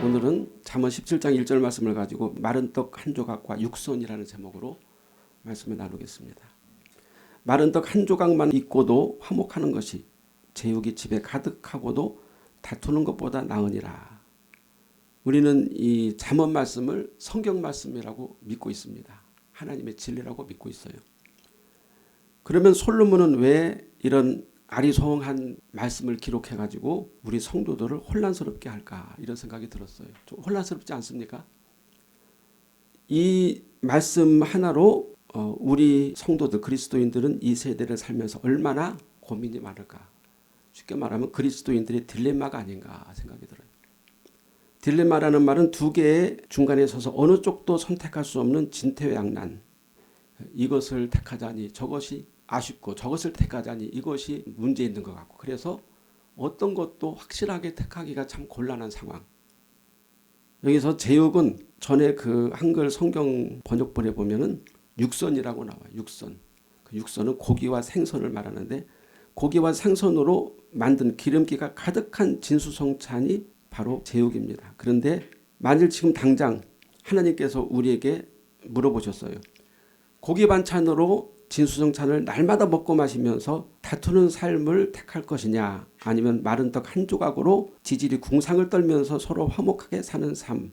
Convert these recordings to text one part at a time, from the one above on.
오늘은 잠언 17장 1절 말씀을 가지고 마른 떡 한 조각과 육선이라는 제목으로 말씀을 나누겠습니다. 마른 떡 한 조각만 있고도 화목하는 것이 제육이 집에 가득하고도 다투는 것보다 나으니라. 우리는 이 잠언 말씀을 성경 말씀이라고 믿고 있습니다. 하나님의 진리라고 믿고 있어요. 그러면 솔로몬은 왜 이런 아리송한 말씀을 기록해가지고 우리 성도들을 혼란스럽게 할까 이런 생각이 들었어요. 좀 혼란스럽지 않습니까? 이 말씀 하나로 우리 성도들 그리스도인들은 이 세대를 살면서 얼마나 고민이 많을까. 쉽게 말하면 그리스도인들의 딜레마가 아닌가 생각이 들어요. 딜레마라는 말은 두 개의 중간에 서서 어느 쪽도 선택할 수 없는 진퇴양난. 이것을 택하자니 저것이 아쉽고 저것을 택하자니 이것이 문제 있는 것 같고, 그래서 어떤 것도 확실하게 택하기가 참 곤란한 상황. 여기서 제육은 전에 그 한글 성경 번역본에 보면은 육선이라고 나와요. 육선. 그 육선은 고기와 생선을 말하는데, 고기와 생선으로 만든 기름기가 가득한 진수성찬이 바로 제육입니다. 그런데 만일 지금 당장 하나님께서 우리에게 물어보셨어요. 고기 반찬으로 진수성찬을 날마다 먹고 마시면서 다투는 삶을 택할 것이냐, 아니면 마른 떡 한 조각으로 지질이 궁상을 떨면서 서로 화목하게 사는 삶,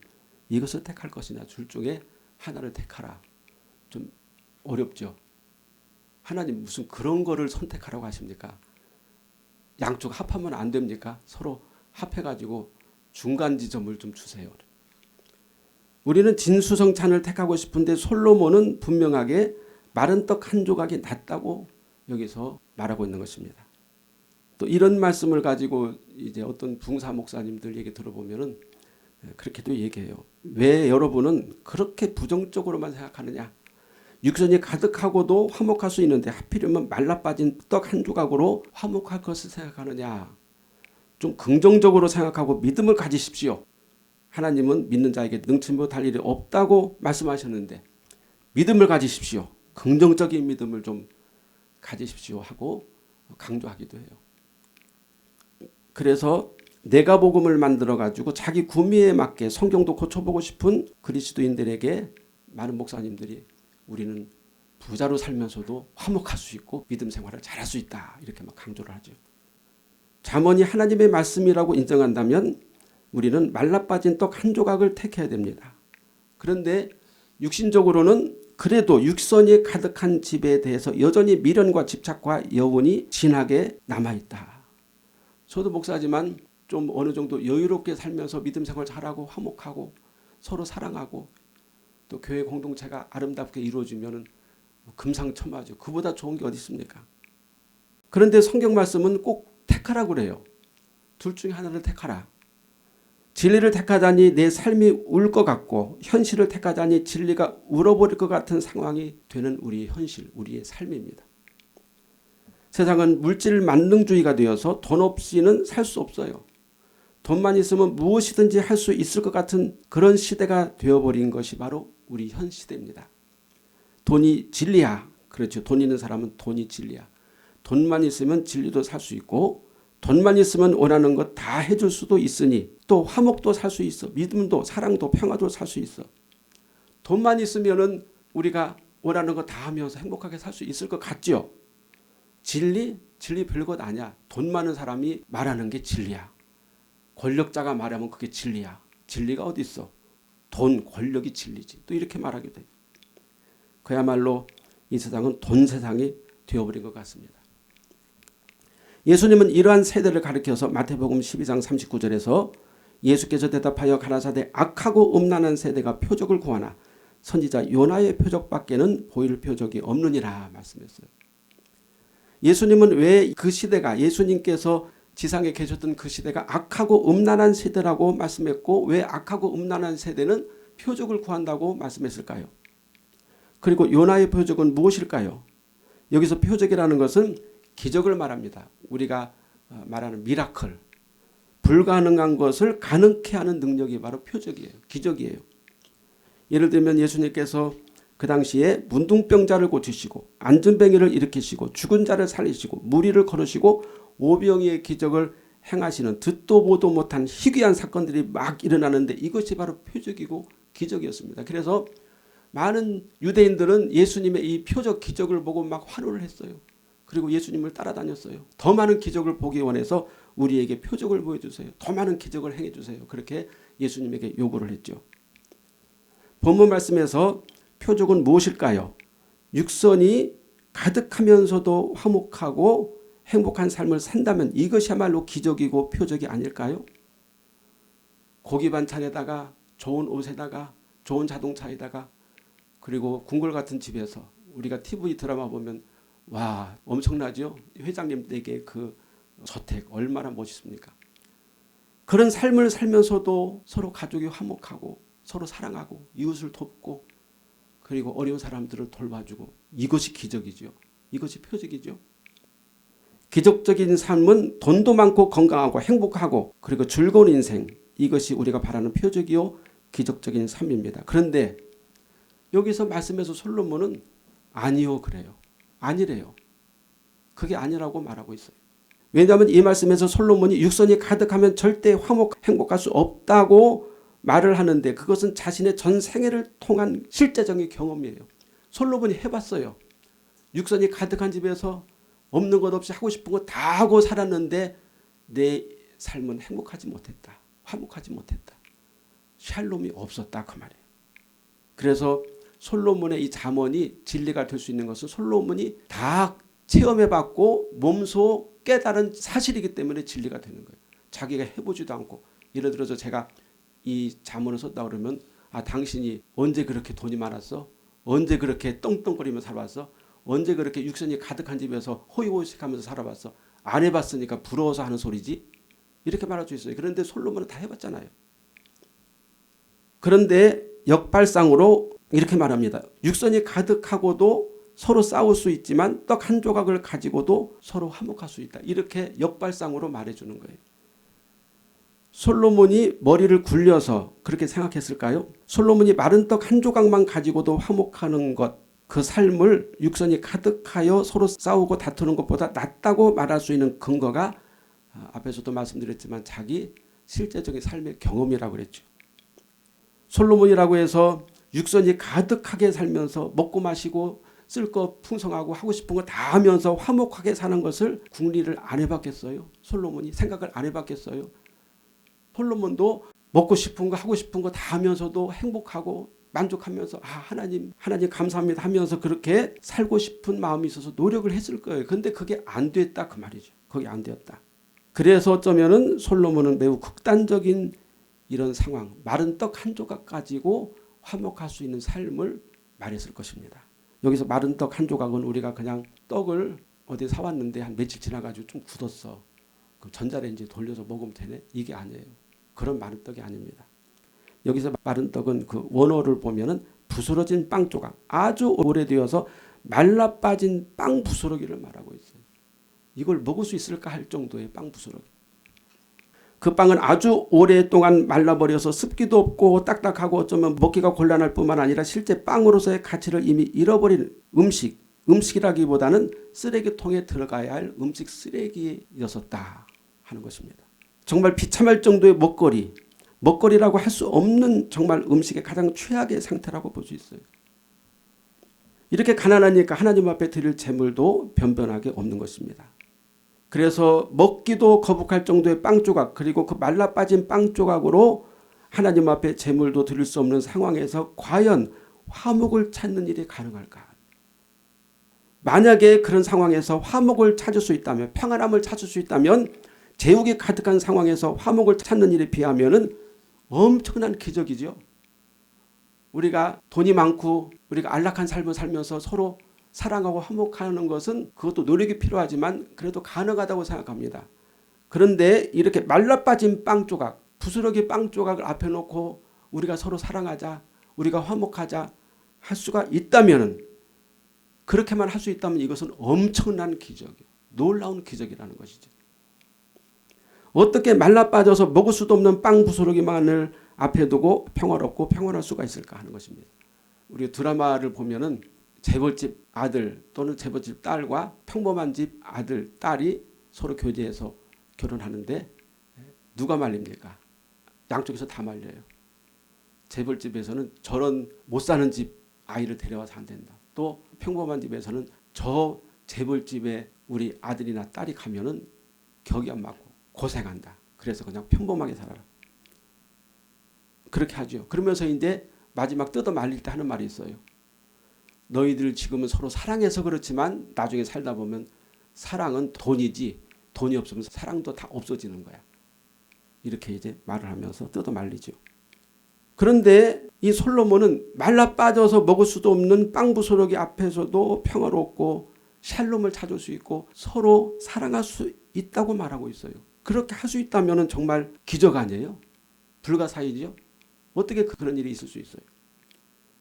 이것을 택할 것이냐, 둘 중에 하나를 택하라. 좀 어렵죠. 하나님 무슨 그런 거를 선택하라고 하십니까? 양쪽 합하면 안 됩니까? 서로 합해가지고 중간 지점을 좀 주세요. 우리는 진수성찬을 택하고 싶은데 솔로몬은 분명하게 마른 떡 한 조각이 낫다고 여기서 말하고 있는 것입니다. 또 이런 말씀을 가지고 이제 어떤 붕사 목사님들 얘기 들어보면은 그렇게도 얘기해요. 왜 여러분은 그렇게 부정적으로만 생각하느냐? 육선이 가득하고도 화목할 수 있는데 하필이면 말라빠진 떡 한 조각으로 화목할 것을 생각하느냐? 좀 긍정적으로 생각하고 믿음을 가지십시오. 하나님은 믿는 자에게 능치 못할 일이 없다고 말씀하셨는데 믿음을 가지십시오. 긍정적인 믿음을 좀 가지십시오 하고 강조하기도 해요. 그래서 내가 복음을 만들어 가지고 자기 구미에 맞게 성경도 고쳐보고 싶은 그리스도인들에게 많은 목사님들이 우리는 부자로 살면서도 화목할 수 있고 믿음 생활을 잘할 수 있다 이렇게 막 강조를 하죠. 잠언이 하나님의 말씀이라고 인정한다면 우리는 말라빠진 떡 한 조각을 택해야 됩니다. 그런데 육신적으로는 그래도 육선이 가득한 집에 대해서 여전히 미련과 집착과 여운이 진하게 남아있다. 저도 목사지만 좀 어느 정도 여유롭게 살면서 믿음 생활 잘하고 화목하고 서로 사랑하고 또 교회 공동체가 아름답게 이루어지면 금상첨화죠. 그보다 좋은 게 어디 있습니까? 그런데 성경 말씀은 꼭 택하라고 그래요. 둘 중에 하나를 택하라. 진리를 택하자니 내 삶이 울 것 같고 현실을 택하자니 진리가 울어버릴 것 같은 상황이 되는 우리의 현실, 우리의 삶입니다. 세상은 물질 만능주의가 되어서 돈 없이는 살 수 없어요. 돈만 있으면 무엇이든지 할 수 있을 것 같은 그런 시대가 되어버린 것이 바로 우리 현 시대입니다. 돈이 진리야. 그렇죠. 돈 있는 사람은 돈이 진리야. 돈만 있으면 진리도 살 수 있고 돈만 있으면 원하는 것 다 해줄 수도 있으니 또 화목도 살 수 있어. 믿음도 사랑도 평화도 살 수 있어. 돈만 있으면은 우리가 원하는 거 다 하면서 행복하게 살 수 있을 것 같죠. 진리 별것 아니야. 돈 많은 사람이 말하는 게 진리야. 권력자가 말하면 그게 진리야. 진리가 어디 있어? 돈, 권력이 진리지. 또 이렇게 말하게 돼. 그야말로 이 세상은 돈 세상이 되어버린 것 같습니다. 예수님은 이러한 세대를 가리켜서 마태복음 12장 39절에서 예수께서 대답하여 가라사대 악하고 음란한 세대가 표적을 구하나 선지자 요나의 표적밖에는 보일 표적이 없느니라 말씀했어요. 예수님은 왜 그 시대가, 예수님께서 지상에 계셨던 그 시대가 악하고 음란한 세대라고 말씀했고 왜 악하고 음란한 세대는 표적을 구한다고 말씀했을까요? 그리고 요나의 표적은 무엇일까요? 여기서 표적이라는 것은 기적을 말합니다. 우리가 말하는 미라클, 불가능한 것을 가능케 하는 능력이 바로 표적이에요. 기적이에요. 예를 들면 예수님께서 그 당시에 문둥병자를 고치시고 안전뱅이를 일으키시고 죽은 자를 살리시고 무리를 걸으시고 오병이의 기적을 행하시는 듣도 보도 못한 희귀한 사건들이 막 일어나는데 이것이 바로 표적이고 기적이었습니다. 그래서 많은 유대인들은 예수님의 이 표적 기적을 보고 막 환호를 했어요. 그리고 예수님을 따라다녔어요. 더 많은 기적을 보기 원해서 우리에게 표적을 보여주세요. 더 많은 기적을 행해주세요. 그렇게 예수님에게 요구를 했죠. 본문 말씀에서 표적은 무엇일까요? 육선이 가득하면서도 화목하고 행복한 삶을 산다면 이것이야말로 기적이고 표적이 아닐까요? 고기 반찬에다가 좋은 옷에다가 좋은 자동차에다가 그리고 궁궐 같은 집에서 우리가 TV 드라마 보면 와 엄청나죠? 회장님 댁의 그 저택 얼마나 멋있습니까? 그런 삶을 살면서도 서로 가족이 화목하고 서로 사랑하고 이웃을 돕고 그리고 어려운 사람들을 돌봐주고 이것이 기적이죠. 이것이 표적이죠. 기적적인 삶은 돈도 많고 건강하고 행복하고 그리고 즐거운 인생 이것이 우리가 바라는 표적이요 기적적인 삶입니다. 그런데 여기서 말씀에서 솔로몬은 아니요 그래요. 아니래요. 그게 아니라고 말하고 있어요. 왜냐하면 이 말씀에서 솔로몬이 육선이 가득하면 절대 행복할 수 없다고 말을 하는데 그것은 자신의 전 생애를 통한 실제적인 경험이에요. 솔로몬이 해봤어요. 육선이 가득한 집에서 없는 것 없이 하고 싶은 거 다 하고 살았는데 내 삶은 행복하지 못했다. 화목하지 못했다. 샬롬이 없었다 그 말이에요. 그래서 솔로몬의 이 잠언이 진리가 될 수 있는 것은 솔로몬이 다 체험해봤고 몸소 깨달은 사실이기 때문에 진리가 되는 거예요. 자기가 해보지도 않고 예를 들어서 제가 이 잠언을 썼다 그러면 당신이 언제 그렇게 돈이 많았어? 언제 그렇게 떵떵거리며 살아왔어? 언제 그렇게 육선이 가득한 집에서 호의호식하면서 살아봤어? 안 해봤으니까 부러워서 하는 소리지? 이렇게 말할 수 있어요. 그런데 솔로몬은 다 해봤잖아요. 그런데 역발상으로 이렇게 말합니다. 육선이 가득하고도 서로 싸울 수 있지만 떡 한 조각을 가지고도 서로 화목할 수 있다. 이렇게 역발상으로 말해주는 거예요. 솔로몬이 머리를 굴려서 그렇게 생각했을까요? 솔로몬이 마른 떡 한 조각만 가지고도 화목하는 것, 그 삶을 육선이 가득하여 서로 싸우고 다투는 것보다 낫다고 말할 수 있는 근거가 앞에서도 말씀드렸지만 자기 실제적인 삶의 경험이라고 그랬죠. 솔로몬이라고 해서 육선이 가득하게 살면서 먹고 마시고 쓸 거 풍성하고 하고 싶은 거 다 하면서 화목하게 사는 것을 궁리를 안 해봤겠어요? 솔로몬이 생각을 안 해봤겠어요? 솔로몬도 먹고 싶은 거 하고 싶은 거 다 하면서도 행복하고 만족하면서 하나님 감사합니다 하면서 그렇게 살고 싶은 마음이 있어서 노력을 했을 거예요. 근데 그게 안 됐다 그 말이죠. 그게 안 되었다. 그래서 어쩌면은 솔로몬은 매우 극단적인 이런 상황, 마른 떡 한 조각 가지고 화목할 수 있는 삶을 말했을 것입니다. 여기서 마른 떡 한 조각은 우리가 그냥 떡을 어디 사왔는데 한 며칠 지나가지고 좀 굳었어. 그럼 전자레인지에 돌려서 먹으면 되네? 이게 아니에요. 그런 마른 떡이 아닙니다. 여기서 마른 떡은 그 원어를 보면은 부스러진 빵 조각, 아주 오래되어서 말라 빠진 빵 부스러기를 말하고 있어요. 이걸 먹을 수 있을까 할 정도의 빵 부스러기. 그 빵은 아주 오랫동안 말라버려서 습기도 없고 딱딱하고 어쩌면 먹기가 곤란할 뿐만 아니라 실제 빵으로서의 가치를 이미 잃어버린 음식이라기보다는 쓰레기통에 들어가야 할 음식 쓰레기였었다 하는 것입니다. 정말 비참할 정도의 먹거리라고 할 수 없는 정말 음식의 가장 최악의 상태라고 볼 수 있어요. 이렇게 가난하니까 하나님 앞에 드릴 재물도 변변하게 없는 것입니다. 그래서 먹기도 거북할 정도의 빵 조각 그리고 그 말라 빠진 빵 조각으로 하나님 앞에 재물도 드릴 수 없는 상황에서 과연 화목을 찾는 일이 가능할까? 만약에 그런 상황에서 화목을 찾을 수 있다면 평안함을 찾을 수 있다면 제욱이 가득한 상황에서 화목을 찾는 일에 비하면 엄청난 기적이죠. 우리가 돈이 많고 우리가 안락한 삶을 살면서 서로 사랑하고 화목하는 것은 그것도 노력이 필요하지만 그래도 가능하다고 생각합니다. 그런데 이렇게 말라빠진 빵 조각, 부스러기 빵 조각을 앞에 놓고 우리가 서로 사랑하자, 우리가 화목하자 할 수가 있다면 그렇게만 할 수 있다면 이것은 엄청난 기적이에요. 놀라운 기적이라는 것이죠. 어떻게 말라빠져서 먹을 수도 없는 빵 부스러기만을 앞에 두고 평화롭고 평안할 수가 있을까 하는 것입니다. 우리 드라마를 보면은 재벌집 아들 또는 재벌집 딸과 평범한 집 아들, 딸이 서로 교제해서 결혼하는데 누가 말립니까? 양쪽에서 다 말려요. 재벌집에서는 저런 못 사는 집 아이를 데려와서 안 된다. 또 평범한 집에서는 저 재벌집에 우리 아들이나 딸이 가면은 격이 안 맞고 고생한다. 그래서 그냥 평범하게 살아라. 그렇게 하죠. 그러면서 이제 마지막 뜯어 말릴 때 하는 말이 있어요. 너희들 지금은 서로 사랑해서 그렇지만 나중에 살다 보면 사랑은 돈이지 돈이 없으면 사랑도 다 없어지는 거야. 이렇게 이제 말을 하면서 뜯어 말리죠. 그런데 이 솔로몬은 말라 빠져서 먹을 수도 없는 빵 부스러기 앞에서도 평화롭고 샬롬을 찾을 수 있고 서로 사랑할 수 있다고 말하고 있어요. 그렇게 할 수 있다면 정말 기적 아니에요? 불가사의죠. 어떻게 그런 일이 있을 수 있어요?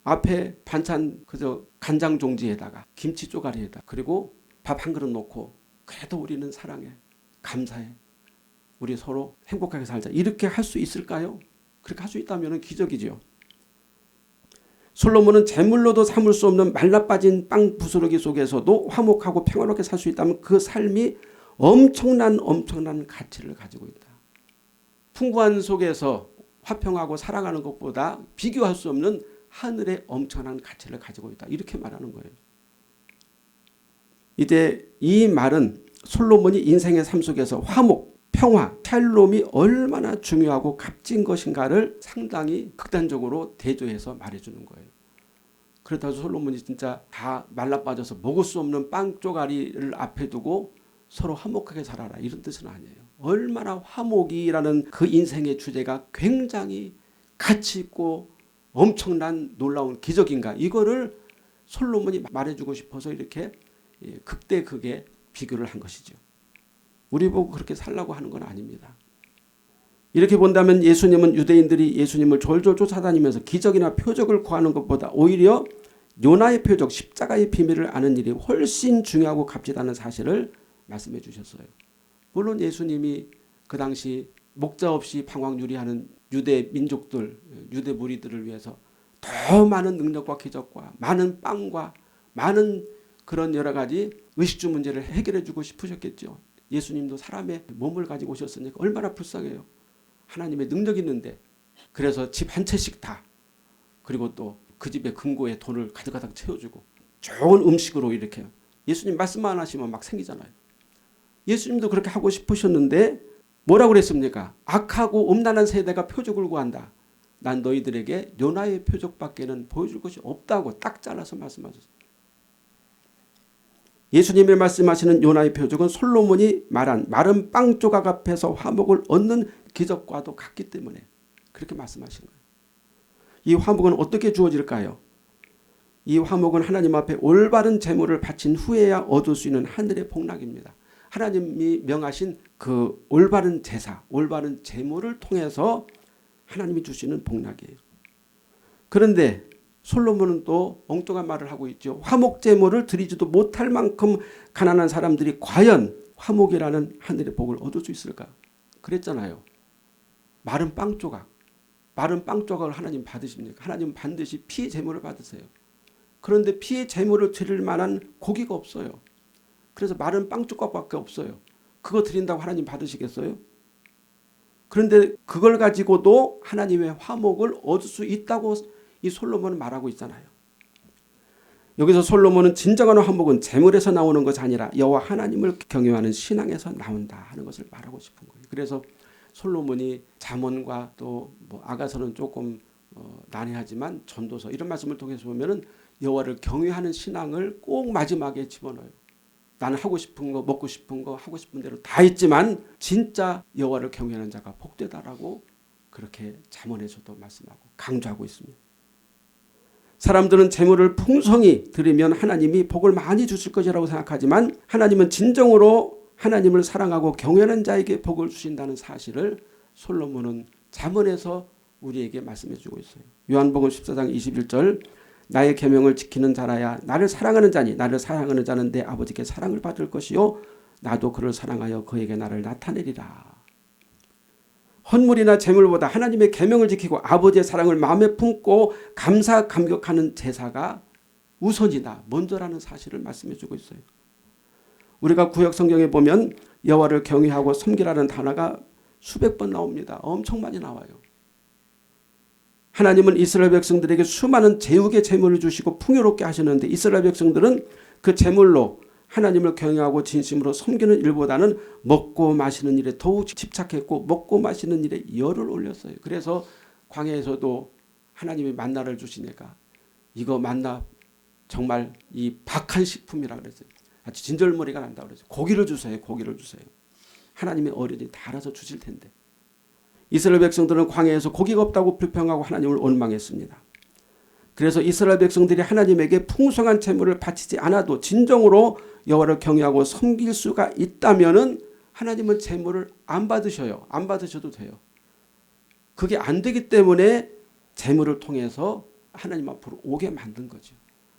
앞에 반찬 그저 간장 종지에다가 김치 쪼가리에다 그리고 밥 한 그릇 놓고 그래도 우리는 사랑해 감사해 우리 서로 행복하게 살자 이렇게 할 수 있을까요? 그렇게 할 수 있다면 기적이죠. 솔로몬은 재물로도 삼을 수 없는 말라빠진 빵 부스러기 속에서도 화목하고 평화롭게 살 수 있다면 그 삶이 엄청난 가치를 가지고 있다. 풍부한 속에서 화평하고 사랑하는 것보다 비교할 수 없는 하늘의 엄청난 가치를 가지고 있다. 이렇게 말하는 거예요. 이제 이 말은 솔로몬이 인생의 삶 속에서 화목, 평화, 샬롬이 얼마나 중요하고 값진 것인가를 상당히 극단적으로 대조해서 말해주는 거예요. 그렇다고 솔로몬이 진짜 다 말라빠져서 먹을 수 없는 빵 쪼가리를 앞에 두고 서로 화목하게 살아라 이런 뜻은 아니에요. 얼마나 화목이라는 그 인생의 주제가 굉장히 가치 있고 엄청난 놀라운 기적인가 이거를 솔로몬이 말해주고 싶어서 이렇게 극대극에 비교를 한 것이죠. 우리 보고 그렇게 살라고 하는 건 아닙니다. 이렇게 본다면 예수님은 유대인들이 예수님을 졸졸 쫓아다니면서 기적이나 표적을 구하는 것보다 오히려 요나의 표적 십자가의 비밀을 아는 일이 훨씬 중요하고 값지다는 사실을 말씀해 주셨어요. 물론 예수님이 그 당시 목자 없이 방황유리하는 유대 민족들, 유대 무리들을 위해서 더 많은 능력과 기적과 많은 빵과 많은 그런 여러 가지 의식주 문제를 해결해 주고 싶으셨겠죠. 예수님도 사람의 몸을 가지고 오셨으니까 얼마나 불쌍해요. 하나님의 능력이 있는데 그래서 집 한 채씩 다 그리고 또 그 집의 금고에 돈을 가득가득 채워주고 좋은 음식으로 이렇게 예수님 말씀만 하시면 막 생기잖아요. 예수님도 그렇게 하고 싶으셨는데 뭐라고 그랬습니까? 악하고 음란한 세대가 표적을 구한다. 난 너희들에게 요나의 표적밖에는 보여줄 것이 없다고 딱 잘라서 말씀하셨어요. 예수님이 말씀하시는 요나의 표적은 솔로몬이 말한 마른 빵 조각 앞에서 화목을 얻는 기적과도 같기 때문에 그렇게 말씀하신 거예요. 이 화목은 어떻게 주어질까요? 이 화목은 하나님 앞에 올바른 제물을 바친 후에야 얻을 수 있는 하늘의 복락입니다. 하나님이 명하신 그 올바른 제사, 올바른 제물을 통해서 하나님이 주시는 복락이에요. 그런데 솔로몬은 또 엉뚱한 말을 하고 있죠. 화목 제물을 드리지도 못할 만큼 가난한 사람들이 과연 화목이라는 하늘의 복을 얻을 수 있을까? 그랬잖아요. 마른 빵 조각을 하나님 받으십니까? 하나님 반드시 피의 제물을 받으세요. 그런데 피의 제물을 드릴 만한 고기가 없어요. 그래서 마른 빵 조각밖에 없어요. 그거 드린다고 하나님 받으시겠어요? 그런데 그걸 가지고도 하나님의 화목을 얻을 수 있다고 이 솔로몬은 말하고 있잖아요. 여기서 솔로몬은 진정한 화목은 재물에서 나오는 것이 아니라 여호와 하나님을 경외하는 신앙에서 나온다 하는 것을 말하고 싶은 거예요. 그래서 솔로몬이 잠언과 또 아가서는 조금 난해하지만 전도서 이런 말씀을 통해서 보면은 여호와를 경외하는 신앙을 꼭 마지막에 집어넣어요. 나는 하고 싶은 거 먹고 싶은 거 하고 싶은 대로 다 있지만 진짜 여호와를 경외하는 자가 복되다라고 그렇게 잠언에서도 말씀하고 강조하고 있습니다. 사람들은 재물을 풍성히 드리면 하나님이 복을 많이 주실 것이라고 생각하지만 하나님은 진정으로 하나님을 사랑하고 경외하는 자에게 복을 주신다는 사실을 솔로몬은 잠언에서 우리에게 말씀해 주고 있어요. 요한복음 14장 21절 나의 계명을 지키는 자라야 나를 사랑하는 자니 나를 사랑하는 자는 내 아버지께 사랑을 받을 것이요 나도 그를 사랑하여 그에게 나를 나타내리라. 헌물이나 제물보다 하나님의 계명을 지키고 아버지의 사랑을 마음에 품고 감사 감격하는 제사가 우선이다. 먼저라는 사실을 말씀해 주고 있어요. 우리가 구약 성경에 보면 여호와를 경외하고 섬기라는 단어가 수백 번 나옵니다. 엄청 많이 나와요. 하나님은 이스라엘 백성들에게 수많은 제육의 제물을 주시고 풍요롭게 하시는데 이스라엘 백성들은 그 제물로 하나님을 경외하고 진심으로 섬기는 일보다는 먹고 마시는 일에 더욱 집착했고 먹고 마시는 일에 열을 올렸어요. 그래서 광야에서도 하나님이 만나를 주시니까 이거 만나 정말 이 박한 식품이라 그랬어요. 아주 진절머리가 난다고 그랬어요. 고기를 주세요. 고기를 주세요. 하나님의 어린이 다 알아서 주실 텐데. 이스라엘 백성들은 광야에서 고기가 없다고 불평하고 하나님을 원망했습니다. 그래서 이스라엘 백성들이 하나님에게 풍성한 제물을 바치지 않아도 진정으로 여호와를 경외하고 섬길 수가 있다면은 하나님은 제물을 안 받으셔요. 안 받으셔도 돼요. 그게 안 되기 때문에 제물을 통해서 하나님 앞으로 오게 만든 거죠.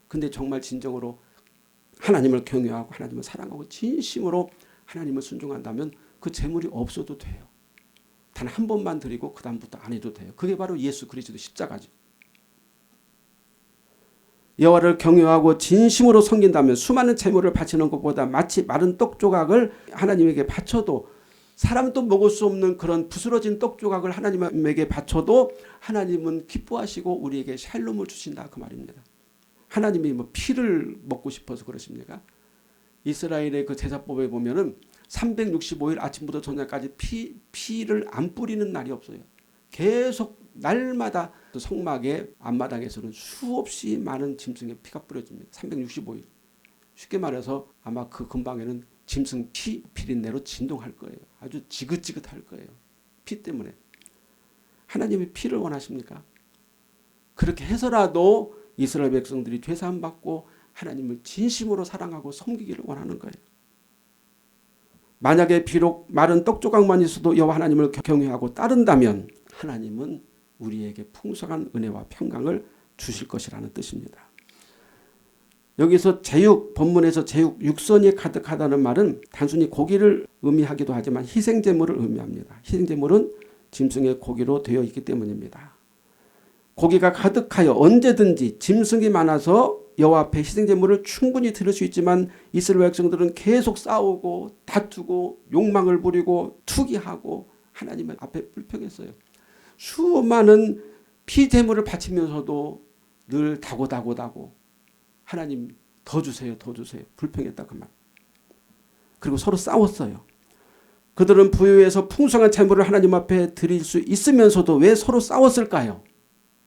근데 정말 진정으로 하나님을 경외하고 하나님을 사랑하고 진심으로 하나님을 순종한다면 그 제물이 없어도 돼요. 단 한 번만 드리고 그 다음부터 안 해도 돼요. 그게 바로 예수 그리스도 십자가죠. 여호와를 경외하고 진심으로 섬긴다면 수많은 제물을 바치는 것보다 마치 마른 떡 조각을 하나님에게 바쳐도 사람도 먹을 수 없는 그런 부스러진 떡 조각을 하나님에게 바쳐도 하나님은 기뻐하시고 우리에게 샬롬을 주신다 그 말입니다. 하나님이 뭐 피를 먹고 싶어서 그러십니까? 이스라엘의 그 제사법에 보면은 365일 아침부터 저녁까지 피를 안 뿌리는 날이 없어요. 계속 날마다 성막의 앞마당에서는 수없이 많은 짐승의 피가 뿌려집니다. 365일. 쉽게 말해서 아마 그 근방에는 짐승 피 비린내로 진동할 거예요. 아주 지긋지긋할 거예요. 피 때문에. 하나님이 피를 원하십니까? 그렇게 해서라도 이스라엘 백성들이 죄사함 받고 하나님을 진심으로 사랑하고 섬기기를 원하는 거예요. 만약에 비록 마른 떡 조각만 있어도 여호와 하나님을 경외하고 따른다면 하나님은 우리에게 풍성한 은혜와 평강을 주실 것이라는 뜻입니다. 여기서 제육, 본문에서 제육, 육선이 가득하다는 말은 단순히 고기를 의미하기도 하지만 희생제물을 의미합니다. 희생제물은 짐승의 고기로 되어 있기 때문입니다. 고기가 가득하여 언제든지 짐승이 많아서 여호와 앞에 희생제물을 충분히 드릴 수 있지만 이스라엘 백성들은 계속 싸우고 다투고 욕망을 부리고 투기하고 하나님 앞에 불평했어요. 수많은 피제물을 바치면서도 늘 다고 하나님 더 주세요 더 주세요 불평했다 그 말. 그리고 서로 싸웠어요. 그들은 부유해서 풍성한 제물을 하나님 앞에 드릴 수 있으면서도 왜 서로 싸웠을까요?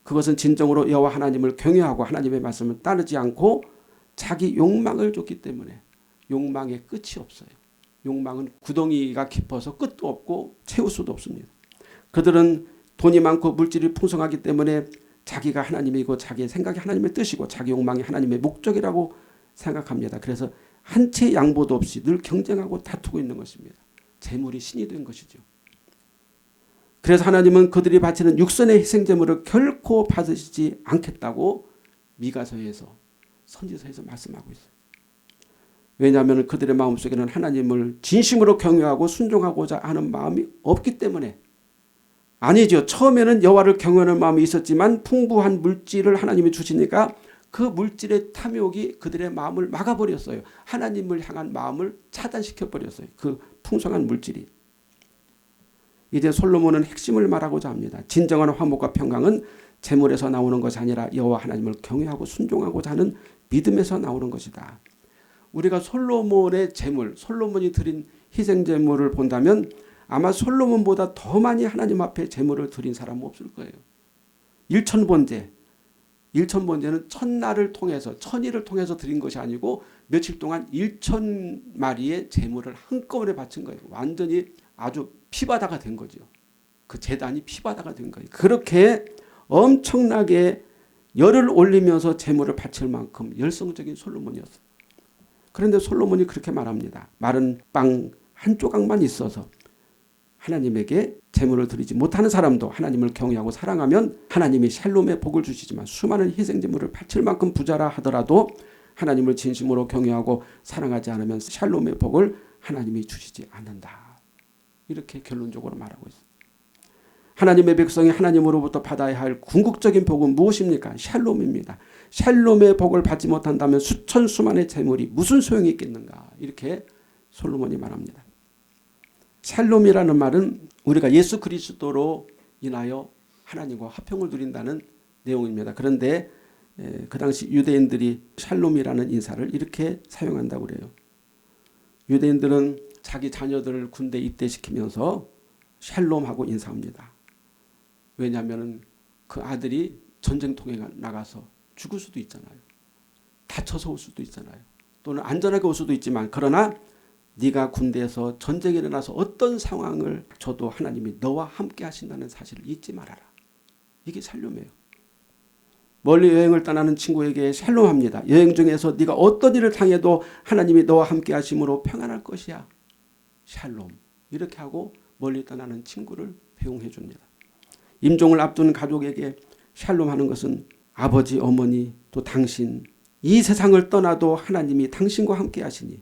그것은 진정으로 여호와 하나님을 경외하고 하나님의 말씀을 따르지 않고 자기 욕망을 줬기 때문에. 욕망의 끝이 없어요. 욕망은 구덩이가 깊어서 끝도 없고 채울 수도 없습니다. 그들은 돈이 많고 물질이 풍성하기 때문에 자기가 하나님이고 자기의 생각이 하나님의 뜻이고 자기 욕망이 하나님의 목적이라고 생각합니다. 그래서 한 채 양보도 없이 늘 경쟁하고 다투고 있는 것입니다. 재물이 신이 된 것이죠. 그래서 하나님은 그들이 바치는 육선의 희생제물을 결코 받으시지 않겠다고 미가서에서 선지서에서 말씀하고 있어요. 왜냐하면 그들의 마음속에는 하나님을 진심으로 경외하고 순종하고자 하는 마음이 없기 때문에. 아니죠. 처음에는 여호와를 경외하는 마음이 있었지만 풍부한 물질을 하나님이 주시니까 그 물질의 탐욕이 그들의 마음을 막아버렸어요. 하나님을 향한 마음을 차단시켜버렸어요. 그 풍성한 물질이. 이제 솔로몬은 핵심을 말하고자 합니다. 진정한 화목과 평강은 재물에서 나오는 것이 아니라 여호와 하나님을 경외하고 순종하고자 하는 믿음에서 나오는 것이다. 우리가 솔로몬의 재물, 솔로몬이 드린 희생제물을 본다면 아마 솔로몬보다 더 많이 하나님 앞에 제물을 드린 사람은 없을 거예요. 일천번제는 첫날을 통해서 천일을 통해서 드린 것이 아니고 며칠 동안 1,000마리의 제물을 한꺼번에 바친 거예요. 완전히 아주 피바다가 된 거죠. 그 제단이 피바다가 된 거예요. 그렇게 엄청나게 열을 올리면서 제물을 바칠 만큼 열성적인 솔로몬이었어요. 그런데 솔로몬이 그렇게 말합니다. 마른 빵 한 조각만 있어서 하나님에게 제물을 드리지 못하는 사람도 하나님을 경외하고 사랑하면 하나님이 샬롬의 복을 주시지만 수많은 희생제물을 바칠 만큼 부자라 하더라도 하나님을 진심으로 경외하고 사랑하지 않으면 샬롬의 복을 하나님이 주시지 않는다. 이렇게 결론적으로 말하고 있습니다. 하나님의 백성이 하나님으로부터 받아야 할 궁극적인 복은 무엇입니까? 샬롬입니다. 샬롬의 복을 받지 못한다면 수천 수만의 제물이 무슨 소용이 있겠는가. 이렇게 솔로몬이 말합니다. 샬롬이라는 말은 우리가 예수 그리스도로 인하여 하나님과 화평을 누린다는 내용입니다. 그런데 그 당시 유대인들이 샬롬이라는 인사를 이렇게 사용한다고 그래요. 유대인들은 자기 자녀들을 군대에 입대시키면서 샬롬하고 인사합니다. 왜냐하면 그 아들이 전쟁통에 나가서 죽을 수도 있잖아요. 다쳐서 올 수도 있잖아요. 또는 안전하게 올 수도 있지만 그러나 네가 군대에서 전쟁이 일어나서 어떤 상황을 줘도 하나님이 너와 함께 하신다는 사실을 잊지 말아라. 이게 샬롬이에요. 멀리 여행을 떠나는 친구에게 샬롬합니다. 여행 중에서 네가 어떤 일을 당해도 하나님이 너와 함께 하심으로 평안할 것이야. 샬롬. 이렇게 하고 멀리 떠나는 친구를 배웅해 줍니다. 임종을 앞둔 가족에게 샬롬하는 것은 아버지, 어머니, 또 당신 이 세상을 떠나도 하나님이 당신과 함께 하시니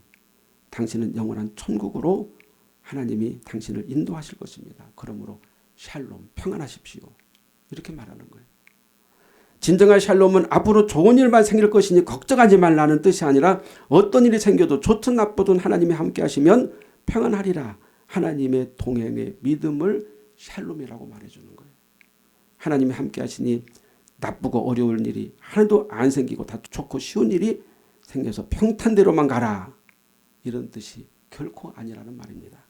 당신은 영원한 천국으로 하나님이 당신을 인도하실 것입니다. 그러므로 샬롬, 평안하십시오. 이렇게 말하는 거예요. 진정한 샬롬은 앞으로 좋은 일만 생길 것이니 걱정하지 말라는 뜻이 아니라 어떤 일이 생겨도 좋든 나쁘든 하나님이 함께 하시면 평안하리라. 하나님의 동행의 믿음을 샬롬이라고 말해주는 거예요. 하나님이 함께 하시니 나쁘고 어려운 일이 하나도 안 생기고 다 좋고 쉬운 일이 생겨서 평탄대로만 가라. 이런 뜻이 결코 아니라는 말입니다.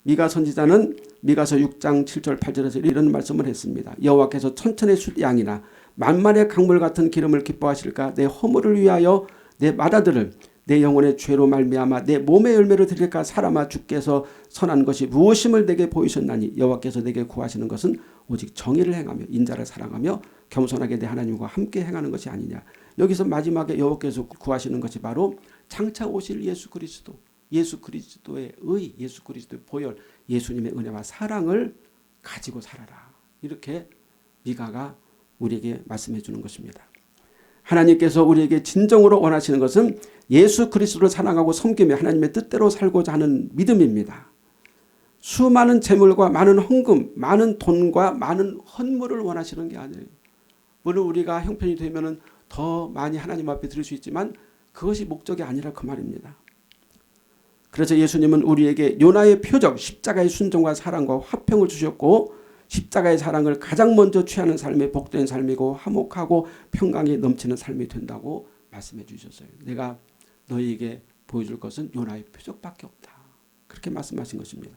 미가 선지자는 미가서 6장 7절 8절에서 이런 말씀을 했습니다. 여호와께서 천천의 숫 양이나 만만의 강물 같은 기름을 기뻐하실까? 내 허물을 위하여 내 맏아들을 내 영혼의 죄로 말미암아 내 몸의 열매를 드릴까? 사람아 주께서 선한 것이 무엇임을 내게 보이셨나니 여호와께서 내게 구하시는 것은 오직 정의를 행하며 인자를 사랑하며 겸손하게 내 하나님과 함께 행하는 것이 아니냐. 여기서 마지막에 여호와께서 구하시는 것이 바로 장차 오실 예수 그리스도, 예수 그리스도의 의, 예수 그리스도의 보혈, 예수님의 은혜와 사랑을 가지고 살아라. 이렇게 미가가 우리에게 말씀해 주는 것입니다. 하나님께서 우리에게 진정으로 원하시는 것은 예수 그리스도를 사랑하고 섬기며 하나님의 뜻대로 살고자 하는 믿음입니다. 수많은 재물과 많은 헌금, 많은 돈과 많은 헌물을 원하시는 게 아니에요. 물론 우리가 형편이 되면 더 많이 하나님 앞에 드릴 수 있지만 그것이 목적이 아니라 그 말입니다. 그래서 예수님은 우리에게 요나의 표적, 십자가의 순종과 사랑과 화평을 주셨고 십자가의 사랑을 가장 먼저 취하는 삶이 복된 삶이고 화목하고 평강이 넘치는 삶이 된다고 말씀해 주셨어요. 내가 너희에게 보여줄 것은 요나의 표적밖에 없다. 그렇게 말씀하신 것입니다.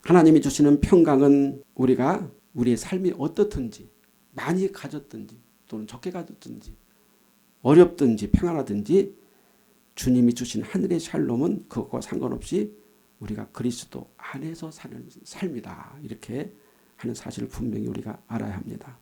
하나님이 주시는 평강은 우리가 우리의 삶이 어떻든지 많이 가졌든지 또는 적게 가졌든지 어렵든지 평안하든지 주님이 주신 하늘의 샬롬은 그것과 상관없이 우리가 그리스도 안에서 사는 삶이다. 이렇게 하는 사실을 분명히 우리가 알아야 합니다.